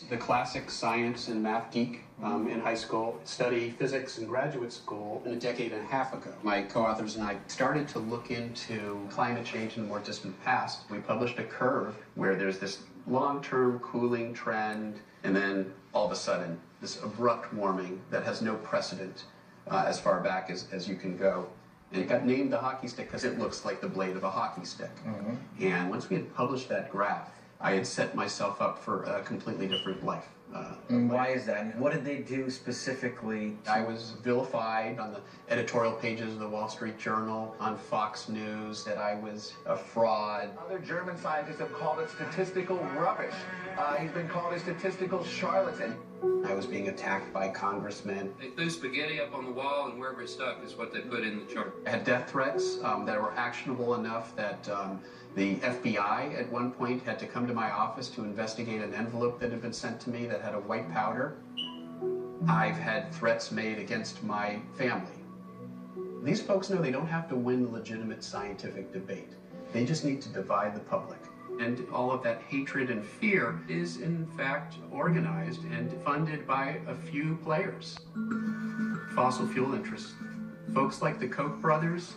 the classic science and math geek in high school, study physics in graduate school a decade and a half ago. My co-authors and I started to look into climate change in the more distant past. We published a curve where there's this long-term cooling trend, and then all of a sudden, this abrupt warming that has no precedent as far back as you can go. And it got named the hockey stick because it looks like the blade of a hockey stick. And once we had published that graph, I had set myself up for a completely different life. And why is that? And what did they do specifically? I was vilified on the editorial pages of the Wall Street Journal, on Fox News, that I was a fraud. Other German scientists have called it statistical rubbish. He's been called a statistical charlatan. I was being attacked by congressmen. They threw spaghetti up on the wall, and wherever it stuck is what they put in the chart. I had death threats that were actionable enough that the FBI at one point had to come to my office to investigate an envelope that had been sent to me that had a white powder. I've had threats made against my family. These folks know they don't have to win the legitimate scientific debate. They just need to divide the public. And all of that hatred and fear is, in fact, organized and funded by a few players. Fossil fuel interests. Folks like the Koch brothers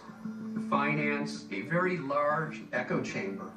finance a very large echo chamber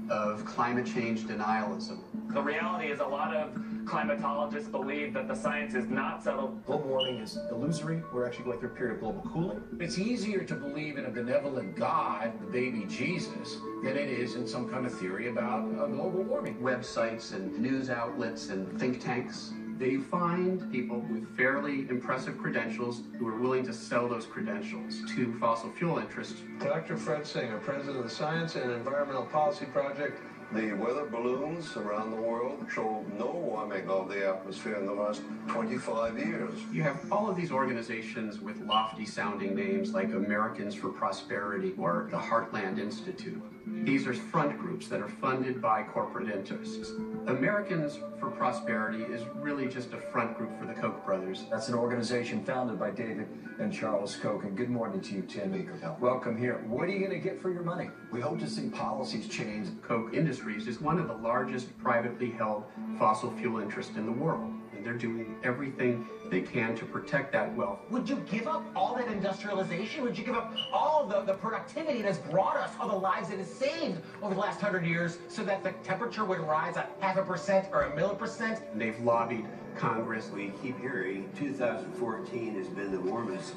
of climate change denialism. The reality is a lot of climatologists believe that the science is not settled. Global warming is illusory. We're actually going through a period of global cooling. It's easier to believe in a benevolent God, the baby Jesus, than it is in some kind of theory about global warming. Websites and news outlets and think tanks, they find people with fairly impressive credentials who are willing to sell those credentials to fossil fuel interests. Dr. Fred Singer, president of the Science and Environmental Policy Project. The weather balloons around the world show no warming of the atmosphere in the last 25 years. You have all of these organizations with lofty sounding names like Americans for Prosperity or the Heartland Institute. These are front groups that are funded by corporate interests. Americans for Prosperity is really just a front group for the Koch brothers. That's an organization founded by David and Charles Koch. And good morning to you, Tim. Welcome here. What are you going to get for your money? We hope to see policies change. Koch Industries is one of the largest privately held fossil fuel interests in the world. And they're doing everything they can to protect that wealth. Would you give up all that industrialization? Would you give up all the productivity that has brought us, all the lives it has saved over the last 100 years so that the temperature would rise a 0.5% or 1%? And they've lobbied Congress. We keep hearing 2014 has been the warmest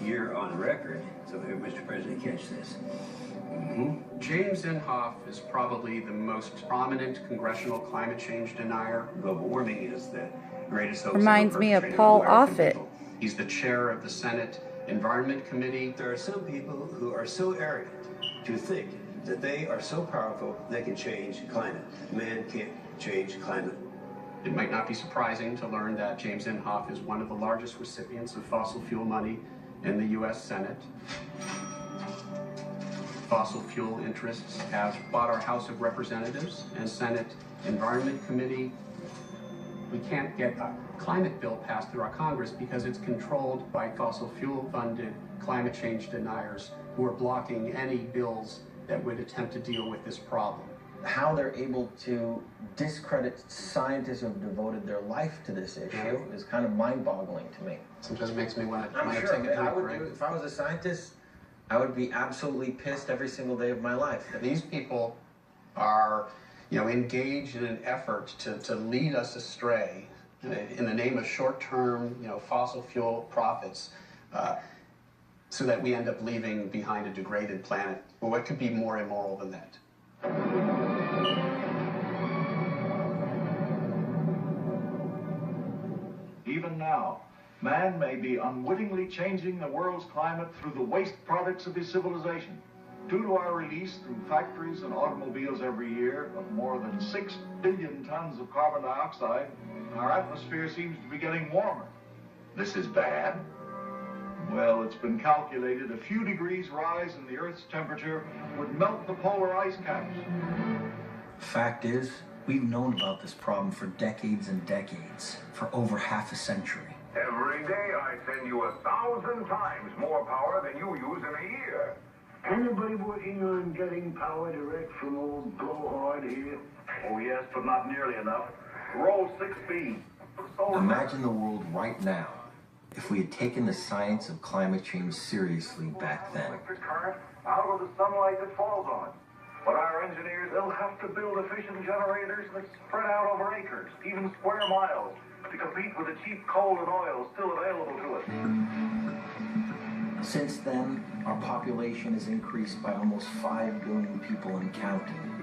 year on record. So, Mr. President, catch this. James Inhofe is probably the most prominent congressional climate change denier. Global warming is the greatest hoax. Reminds me of Paul Offit. He's the chair of the Senate Environment Committee. There are some people who are so arrogant to think that they are so powerful they can change climate. Man can't change climate. It might not be surprising to learn that James Inhofe is one of the largest recipients of fossil fuel money in the U.S. Senate. Fossil fuel interests have bought our House of Representatives and Senate Environment Committee. We can't get a climate bill passed through our Congress because it's controlled by fossil fuel funded climate change deniers who are blocking any bills that would attempt to deal with this problem. How they're able to discredit scientists who have devoted their life to this issue is kind of mind-boggling to me. Sometimes it makes me want to I'm take sure it. if I was a scientist, I would be absolutely pissed every single day of my life. These people are, engaged in an effort to lead us astray in the name of short-term, fossil fuel profits, so that we end up leaving behind a degraded planet. Well, what could be more immoral than that? Even now, man may be unwittingly changing the world's climate through the waste products of his civilization. Due to our release through factories and automobiles every year of more than 6 billion tons of carbon dioxide, our atmosphere seems to be getting warmer. This is bad. Well, it's been calculated a few degrees rise in the Earth's temperature would melt the polar ice caps. Fact is, we've known about this problem for decades and decades, for over half a century. Every day I send you 1,000 times more power than you use in a year. Anybody working on getting power direct from old blowhard here? Oh yes, but not nearly enough. Roll 6B. Imagine the world right now if we had taken the science of climate change seriously back then. Electric current out of the sunlight that falls on. But our engineers, they'll have to build efficient generators that spread out over acres, even square miles, to compete with the cheap coal and oil still available to us. Since then, our population has increased by almost 5 billion people and counting.